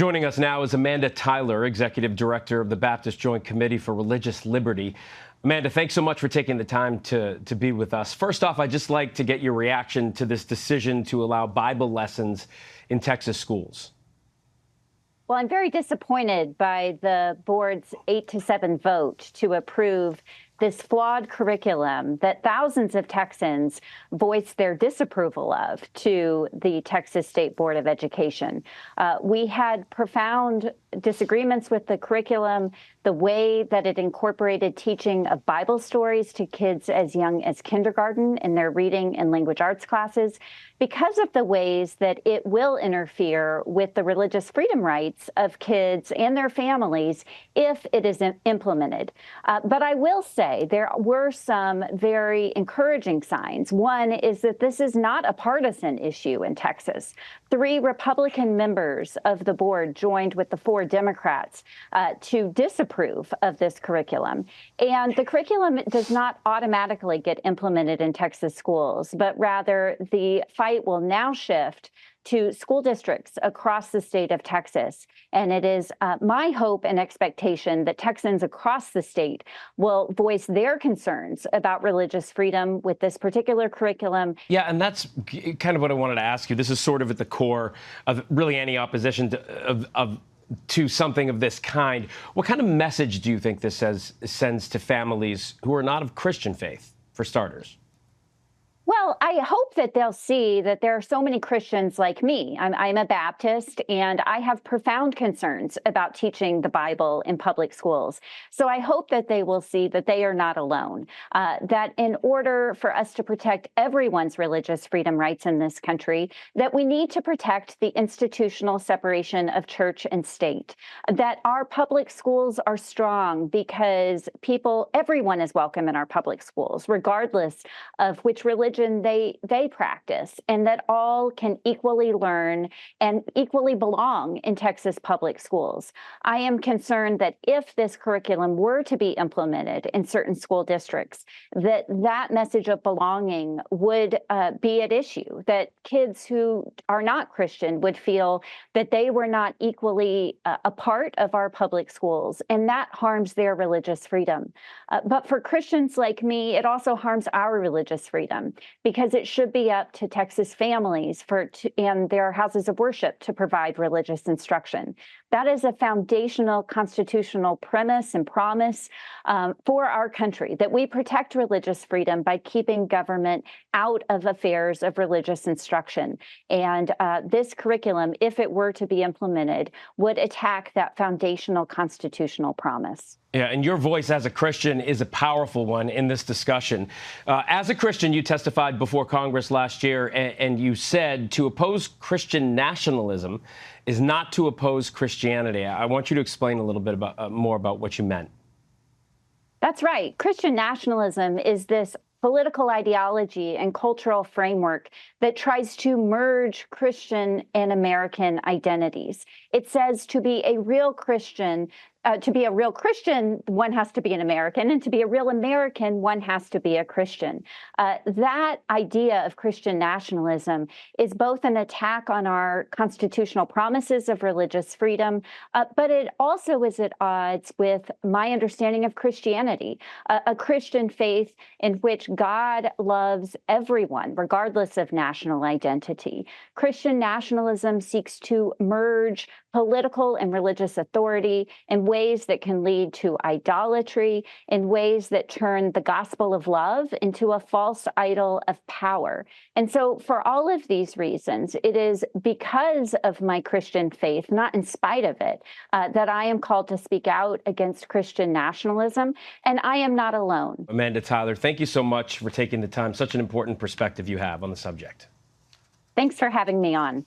Joining us now is Amanda Tyler, Executive Director of the Baptist Joint Committee for Religious Liberty. Amanda, thanks so much for taking the time to be with us. First off, I'd just like to get your reaction to this decision to allow Bible lessons in Texas schools. Well, I'm very disappointed by the board's 8-7 vote to approve this flawed curriculum that thousands of Texans voiced their disapproval of to the Texas State Board of Education. We had profound disagreements with the curriculum, the way that it incorporated teaching of Bible stories to kids as young as kindergarten in their reading and language arts classes, because of the ways that it will interfere with the religious freedom rights of kids and their families if it is implemented. But I will say there were some very encouraging signs. One is that this is not a partisan issue in Texas. 3 Republican members of the board joined with the 4 Democrats to disapprove of this curriculum. And the curriculum does not automatically get implemented in Texas schools, but rather the fight will now shift to school districts across the state of Texas. And it is my hope and expectation that Texans across the state will voice their concerns about religious freedom with this particular curriculum. Yeah, and that's kind of what I wanted to ask you. This is sort of at the core of really any opposition to something of this kind. What kind of message do you think this sends to families who are not of Christian faith, for starters? Well, I hope that they'll see that there are so many Christians like me. I'm a Baptist, and I have profound concerns about teaching the Bible in public schools. So I hope that they will see that they are not alone, that in order for us to protect everyone's religious freedom rights in this country, that we need to protect the institutional separation of church and state, that our public schools are strong because everyone is welcome in our public schools, regardless of which religion they practice, and that all can equally learn and equally belong in Texas public schools. I am concerned that if this curriculum were to be implemented in certain school districts, that message of belonging would be at issue, that kids who are not Christian would feel that they were not equally a part of our public schools, and that harms their religious freedom. But for Christians like me, it also harms our religious freedom, because it should be up to Texas families and their houses of worship to provide religious instruction. That is a foundational constitutional premise and promise for our country, that we protect religious freedom by keeping government out of affairs of religious instruction. And this curriculum, if it were to be implemented, would attack that foundational constitutional promise. Yeah, and your voice as a Christian is a powerful one in this discussion. As a Christian, you testified before Congress last year, and you said to oppose Christian nationalism is not to oppose Christianity. I want you to explain a little bit more about what you meant. That's right. Christian nationalism is this political ideology and cultural framework that tries to merge Christian and American identities. It says to be a real Christian, one has to be an American, and to be a real American, one has to be a Christian. That idea of Christian nationalism is both an attack on our constitutional promises of religious freedom, but it also is at odds with my understanding of Christianity, a Christian faith in which God loves everyone, regardless of national identity. Christian nationalism seeks to merge political and religious authority in ways that can lead to idolatry, in ways that turn the gospel of love into a false idol of power. And so for all of these reasons, it is because of my Christian faith, not in spite of it, that I am called to speak out against Christian nationalism, and I am not alone. Amanda Tyler, thank you so much for taking the time. Such an important perspective you have on the subject. Thanks for having me on.